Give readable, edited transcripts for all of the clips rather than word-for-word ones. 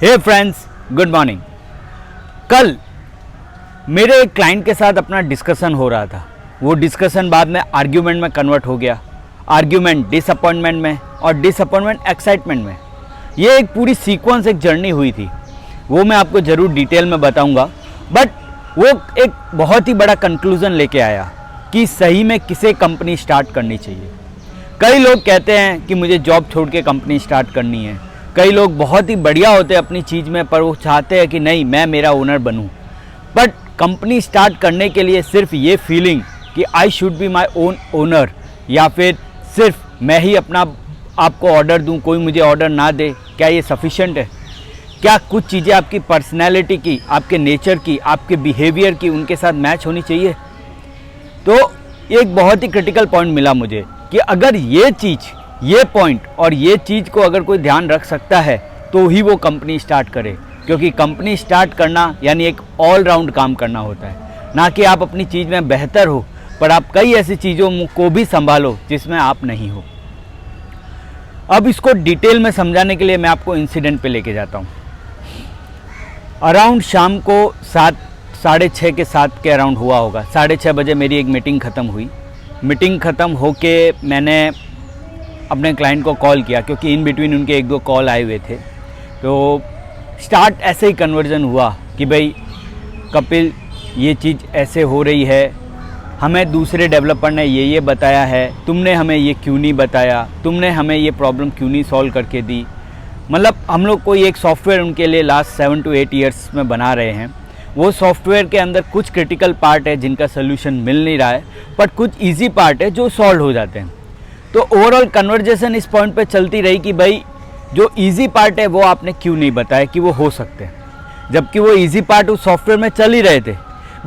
हे friends, good morning. कल मेरे एक क्लाइंट के साथ अपना डिस्कशन हो रहा था। वो डिस्कशन बाद में आर्ग्यूमेंट में कन्वर्ट हो गया, आर्ग्यूमेंट डिसअपॉइंटमेंट में और डिसअपॉइंटमेंट एक्साइटमेंट में। ये एक पूरी सीक्वेंस, एक जर्नी हुई थी। वो मैं आपको ज़रूर डिटेल में बताऊंगा, बट वो एक बहुत ही बड़ा कंक्लूज़न लेके आया कि सही में किसे कंपनी स्टार्ट करनी चाहिए। कई लोग कहते हैं कि मुझे जॉब छोड़ के कंपनी स्टार्ट करनी है। कई लोग बहुत ही बढ़िया होते हैं अपनी चीज़ में, पर वो चाहते हैं कि नहीं, मैं मेरा ओनर बनूं। बट कंपनी स्टार्ट करने के लिए सिर्फ ये फीलिंग कि I should be my own owner, या फिर सिर्फ मैं ही अपना आपको ऑर्डर दूं, कोई मुझे ऑर्डर ना दे, क्या ये सफिशेंट है? क्या कुछ चीज़ें आपकी पर्सनैलिटी की, आपके नेचर की, आपके बिहेवियर की उनके साथ मैच होनी चाहिए? तो एक बहुत ही क्रिटिकल पॉइंट मिला मुझे कि अगर ये चीज़, ये पॉइंट और ये चीज़ को अगर कोई ध्यान रख सकता है तो ही वो कंपनी स्टार्ट करे। क्योंकि कंपनी स्टार्ट करना यानी एक ऑल राउंड काम करना होता है, ना कि आप अपनी चीज़ में बेहतर हो पर आप कई ऐसी चीज़ों को भी संभालो जिसमें आप नहीं हो। अब इसको डिटेल में समझाने के लिए मैं आपको इंसिडेंट पे लेके जाता हूँ। अराउंड शाम को 6:30 के 7 के अराउंड हुआ होगा। 6:30 बजे मेरी एक मीटिंग ख़त्म हुई। मीटिंग ख़त्म होके मैंने अपने क्लाइंट को कॉल किया, क्योंकि इन बिटवीन उनके 1-2 कॉल आए हुए थे। तो स्टार्ट ऐसे ही कन्वर्जन हुआ कि भाई कपिल, ये चीज़ ऐसे हो रही है, हमें दूसरे डेवलपर ने ये बताया है, तुमने हमें ये क्यों नहीं बताया, तुमने हमें ये प्रॉब्लम क्यों नहीं सॉल्व करके दी। मतलब हम लोग कोई एक सॉफ्टवेयर उनके लिए लास्ट 7 to 8 ईयर्स में बना रहे हैं। वो सॉफ्टवेयर के अंदर कुछ क्रिटिकल पार्ट है जिनका सोल्यूशन मिल नहीं रहा है, बट कुछ ईजी पार्ट है जो सॉल्व हो जाते हैं। तो ओवरऑल कन्वर्जेशन इस पॉइंट पे चलती रही कि भाई जो इजी पार्ट है वो आपने क्यों नहीं बताया कि वो हो सकते हैं, जबकि वो इजी पार्ट उस सॉफ्टवेयर में चल ही रहे थे।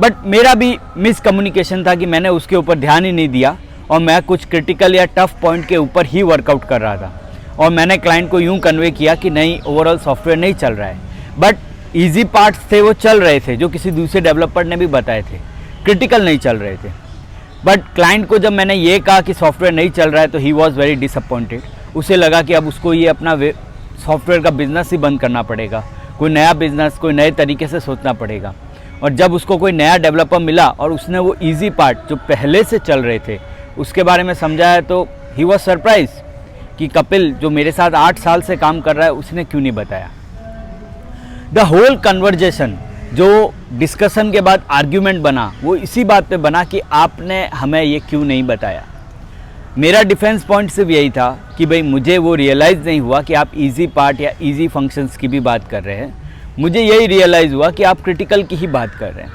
बट मेरा भी मिसकम्युनिकेशन था कि मैंने उसके ऊपर ध्यान ही नहीं दिया और मैं कुछ क्रिटिकल या टफ पॉइंट के ऊपर ही वर्कआउट कर रहा था। और मैंने क्लाइंट को यूँ कन्वे किया कि नहीं, ओवरऑल सॉफ्टवेयर नहीं चल रहा है, बट ईजी पार्ट्स थे वो चल रहे थे जो किसी दूसरे डेवलपर ने भी बताए थे, क्रिटिकल नहीं चल रहे थे। बट क्लाइंट को जब मैंने ये कहा कि सॉफ्टवेयर नहीं चल रहा है तो ही वॉज वेरी डिसअपॉइंटेड। उसे लगा कि अब उसको ये अपना सॉफ्टवेयर का बिज़नेस ही बंद करना पड़ेगा, कोई नया बिज़नेस, कोई नए तरीके से सोचना पड़ेगा। और जब उसको कोई नया डेवलपर मिला और उसने वो इजी पार्ट जो पहले से चल रहे थे उसके बारे में समझाया तो ही वॉज सरप्राइज कि कपिल जो मेरे साथ 8 साल से काम कर रहा है उसने क्यों नहीं बताया। द होल कन्वर्जेशन जो डिस्कशन के बाद आर्ग्यूमेंट बना वो इसी बात पे बना कि आपने हमें ये क्यों नहीं बताया। मेरा डिफेंस पॉइंट सिर्फ यही था कि भाई मुझे वो रियलाइज़ नहीं हुआ कि आप इजी पार्ट या इजी फंक्शंस की भी बात कर रहे हैं। मुझे यही रियलाइज़ हुआ कि आप क्रिटिकल की ही बात कर रहे हैं।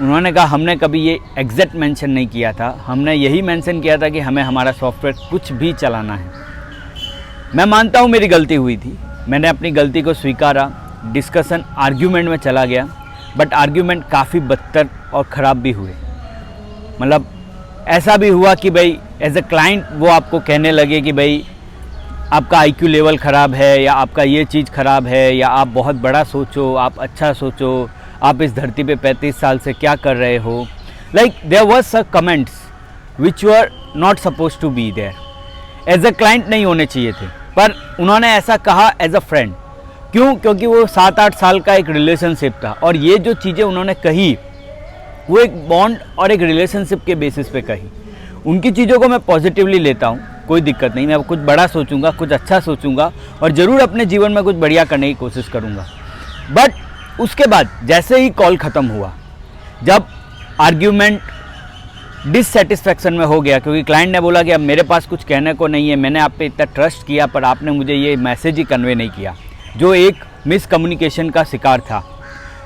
उन्होंने कहा हमने कभी ये एग्जैक्ट मेंशन नहीं किया था, हमने यही मेंशन किया था कि हमें हमारा सॉफ्टवेयर कुछ भी चलाना है। मैं मानता हूँ मेरी गलती हुई थी, मैंने अपनी गलती को स्वीकारा। डिस्कशन आर्ग्यूमेंट में चला गया, बट आर्ग्यूमेंट काफ़ी बदतर और ख़राब भी हुए। मतलब ऐसा भी हुआ कि भाई एज ए क्लाइंट वो आपको कहने लगे कि भाई आपका IQ लेवल ख़राब है, या आपका ये चीज़ ख़राब है, या आप बहुत बड़ा सोचो, आप अच्छा सोचो, आप इस धरती पे 35 साल से क्या कर रहे हो। Like there was some comments which were not suppose to be there. As a client नहीं होने चाहिए थे, पर उन्होंने ऐसा कहा एज अ फ्रेंड। क्यों? क्योंकि वो 7-8 साल का एक रिलेशनशिप था और ये जो चीज़ें उन्होंने कही वो एक बॉन्ड और एक रिलेशनशिप के बेसिस पे कही। उनकी चीज़ों को मैं पॉजिटिवली लेता हूँ, कोई दिक्कत नहीं। मैं कुछ बड़ा सोचूंगा, कुछ अच्छा सोचूंगा और ज़रूर अपने जीवन में कुछ बढ़िया करने की कोशिश करूँगा। बट उसके बाद जैसे ही कॉल ख़त्म हुआ, जब आर्ग्यूमेंट डिससेटिस्फैक्शन में हो गया, क्योंकि क्लाइंट ने बोला कि अब मेरे पास कुछ कहने को नहीं है, मैंने आप पे इतना ट्रस्ट किया पर आपने मुझे ये मैसेज ही कन्वे नहीं किया, जो एक मिसकम्युनिकेशन का शिकार था।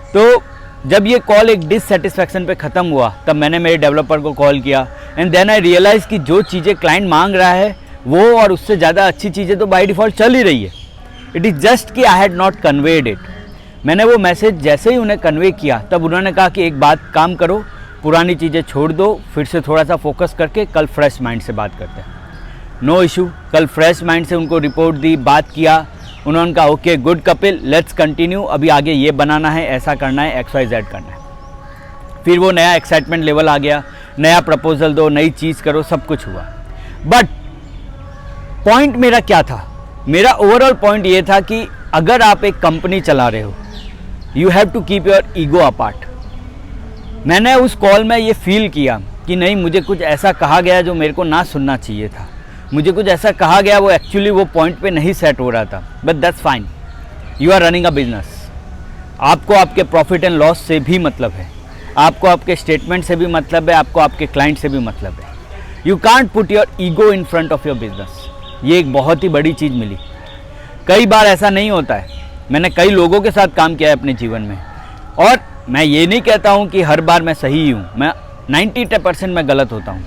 तो जब ये कॉल एक डिससेटिस्फैक्शन पे ख़त्म हुआ तब मैंने मेरे डेवलपर को कॉल किया एंड देन आई रियलाइज़ कि जो चीज़ें क्लाइंट मांग रहा है वो और उससे ज़्यादा अच्छी चीज़ें तो बाय डिफ़ॉल्ट चल ही रही है। इट इज़ जस्ट कि I had not conveyed it. मैंने वो मैसेज जैसे ही उन्हें कन्वे किया तब उन्होंने कहा कि एक बात काम करो, पुरानी चीज़ें छोड़ दो, फिर से थोड़ा सा फोकस करके कल फ्रेश माइंड से बात करते हैं। No issue. कल फ्रेश माइंड से उनको रिपोर्ट दी, बात किया। उन्होंने कहा okay good Kapil, let's continue, अभी आगे ये बनाना है, ऐसा करना है, XYZ करना है। फिर वो नया एक्साइटमेंट लेवल आ गया, नया प्रपोजल दो, नई चीज़ करो, सब कुछ हुआ। बट पॉइंट मेरा क्या था? मेरा ओवरऑल पॉइंट ये था कि अगर आप एक कंपनी चला रहे हो, you have to keep your ego apart. मैंने उस कॉल में ये फील किया कि नहीं, मुझे कुछ ऐसा कहा गया जो मेरे को ना सुनना चाहिए था, मुझे कुछ ऐसा कहा गया वो एक्चुअली वो पॉइंट पे नहीं सेट हो रहा था। But that's fine, you are running a business. आपको आपके प्रॉफिट एंड लॉस से भी मतलब है, आपको आपके स्टेटमेंट से भी मतलब है, आपको आपके क्लाइंट से भी मतलब है। You can't put your ego in front of your business. ये एक बहुत ही बड़ी चीज़ मिली। कई बार ऐसा नहीं होता है, मैंने कई लोगों के साथ काम किया है अपने जीवन में, और मैं ये नहीं कहता हूँ कि हर बार मैं सही हूँ, मैं 90% मैं गलत होता हूँ।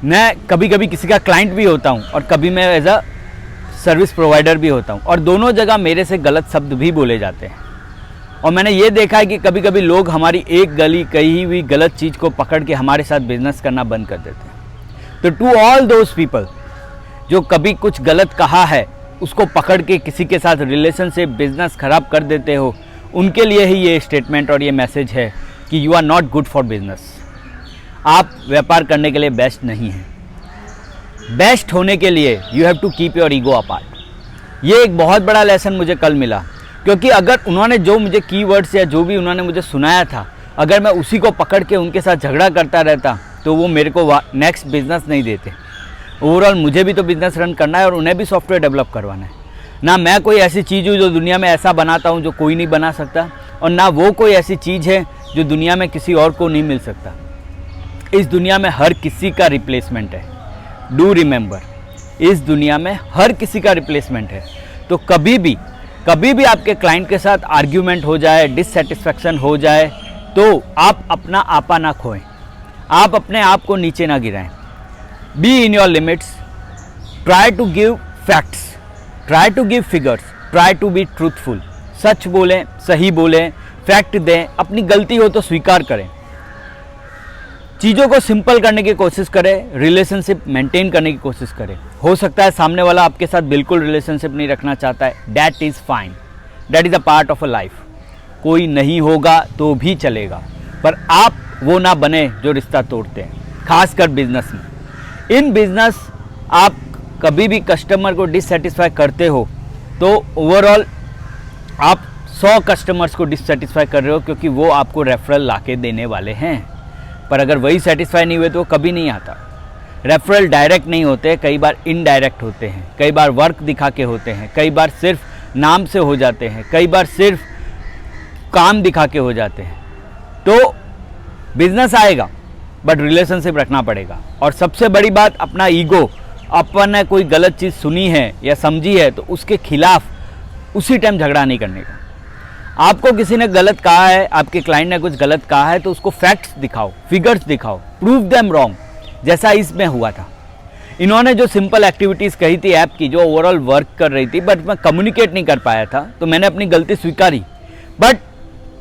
मैं कभी कभी किसी का क्लाइंट भी होता हूँ और कभी मैं एज अ सर्विस प्रोवाइडर भी होता हूँ, और दोनों जगह मेरे से गलत शब्द भी बोले जाते हैं। और मैंने ये देखा है कि कभी कभी लोग हमारी एक गली कही हुई गलत चीज़ को पकड़ के हमारे साथ बिजनेस करना बंद कर देते हैं। तो टू ऑल दोज पीपल जो कभी कुछ गलत कहा है उसको पकड़ के किसी के साथ रिलेशनशिप बिजनेस खराब कर देते हो, उनके लिए ही ये स्टेटमेंट और ये मैसेज है कि you are not good for business. आप व्यापार करने के लिए बेस्ट नहीं हैं। बेस्ट होने के लिए you have to keep your ego apart. ये एक बहुत बड़ा लेसन मुझे कल मिला, क्योंकि अगर उन्होंने जो मुझे कीवर्ड्स या जो भी उन्होंने मुझे सुनाया था, अगर मैं उसी को पकड़ के उनके साथ झगड़ा करता रहता तो वो मेरे को नेक्स्ट बिजनेस नहीं देते। ओवरऑल मुझे भी तो बिजनेस रन करना है और उन्हें भी सॉफ्टवेयर डेवलप करवाना है ना। मैं कोई ऐसी चीज़ हूँ जो दुनिया में ऐसा बनाता हूँ जो कोई नहीं बना सकता, और ना वो कोई ऐसी चीज़ है जो दुनिया में किसी और को नहीं मिल सकता। इस दुनिया में हर किसी का रिप्लेसमेंट है। डू रिमेंबर, इस दुनिया में हर किसी का रिप्लेसमेंट है। तो कभी भी आपके क्लाइंट के साथ आर्ग्यूमेंट हो जाए, डिससेटिस्फैक्शन हो जाए, तो आप अपना आपा ना खोएं, आप अपने आप को नीचे ना गिराएं। Be in your limits, try to give facts, try to give figures, try to be truthful. सच बोलें, सही बोलें, फैक्ट दें, अपनी गलती हो तो स्वीकार करें, चीज़ों को सिंपल करने की कोशिश करें, रिलेशनशिप मेंटेन करने की कोशिश करें। हो सकता है सामने वाला आपके साथ बिल्कुल रिलेशनशिप नहीं रखना चाहता है, that is fine, that is a part of a life. कोई नहीं होगा तो भी चलेगा, पर आप वो ना बने जो रिश्ता तोड़ते हैं, खासकर बिजनेस में। इन बिजनेस आप कभी भी कस्टमर को डिससेटिस्फाई करते हो तो ओवरऑल आप 100 कस्टमर्स को डिससेटिस्फाई कर रहे हो, क्योंकि वो आपको रेफरल लाके देने वाले हैं। पर अगर वही सेटिस्फाई नहीं हुए तो वो कभी नहीं आता। रेफरल डायरेक्ट नहीं होते, कई बार इनडायरेक्ट होते हैं, कई बार वर्क दिखा के होते हैं, कई बार सिर्फ नाम से हो जाते हैं, कई बार सिर्फ काम दिखा के हो जाते हैं। तो बिजनेस आएगा बट रिलेशनशिप रखना पड़ेगा। और सबसे बड़ी बात, अपना ईगो, अपन ने कोई गलत चीज़ सुनी है या समझी है तो उसके खिलाफ उसी टाइम झगड़ा नहीं करने का। आपको किसी ने गलत कहा है, आपके क्लाइंट ने कुछ गलत कहा है, तो उसको फैक्ट्स दिखाओ, फिगर्स दिखाओ, प्रूव देम रॉन्ग, जैसा इसमें हुआ था। इन्होंने जो सिंपल एक्टिविटीज़ कही थी ऐप की, जो ओवरऑल वर्क कर रही थी, बट मैं कम्युनिकेट नहीं कर पाया था, तो मैंने अपनी गलती स्वीकारी। बट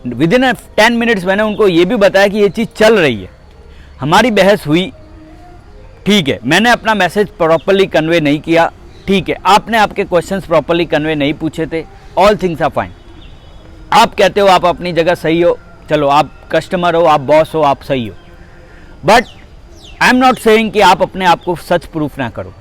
विद इन 10 मिनट्स मैंने उनको ये भी बताया कि ये चीज़ चल रही है। हमारी बहस हुई, ठीक है, मैंने अपना मैसेज प्रॉपरली कन्वे नहीं किया, ठीक है, आपने आपके क्वेश्चंस प्रॉपरली कन्वे नहीं पूछे थे, ऑल थिंग्स आर फाइन। आप कहते हो आप अपनी जगह सही हो, चलो, आप कस्टमर हो, आप बॉस हो, आप सही हो, but I am not saying कि आप अपने आप को सच प्रूफ ना करो।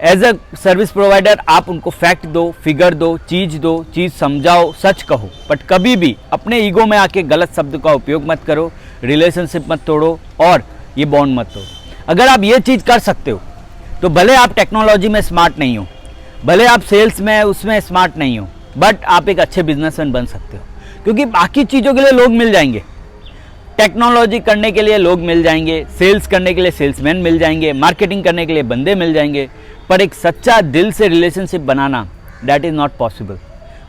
एज अ सर्विस प्रोवाइडर आप उनको फैक्ट दो, फिगर दो, चीज़ समझाओ, सच कहो, बट कभी भी अपने ईगो में आके गलत शब्द का उपयोग मत करो, रिलेशनशिप मत तोड़ो और ये बॉन्ड मत तोड़ो। अगर आप ये चीज़ कर सकते हो तो भले आप टेक्नोलॉजी में स्मार्ट नहीं हो, भले आप सेल्स में उसमें स्मार्ट नहीं हो, बट आप एक अच्छे बिजनेसमैन बन सकते हो, क्योंकि बाकी चीज़ों के लिए लोग मिल जाएंगे, टेक्नोलॉजी करने के लिए लोग मिल जाएंगे, सेल्स करने के लिए सेल्समैन मिल जाएंगे, मार्केटिंग करने के लिए बंदे मिल जाएंगे, पर एक सच्चा दिल से relationship banana, that is not possible.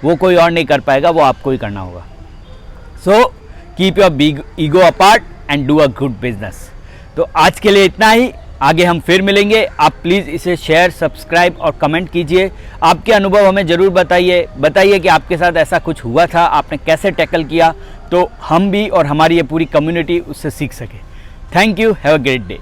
वो कोई और नहीं कर पाएगा, वो आपको ही करना होगा। So keep your ego apart and do a good business. तो आज के लिए इतना ही, आगे हम फिर मिलेंगे। आप प्लीज़ इसे शेयर, सब्सक्राइब और कमेंट कीजिए। आपके अनुभव हमें ज़रूर बताइए कि आपके साथ ऐसा कुछ हुआ था, आपने कैसे टैकल किया, तो हम भी और हमारी ये पूरी कम्युनिटी उससे सीख सके। Thank you, have a great day.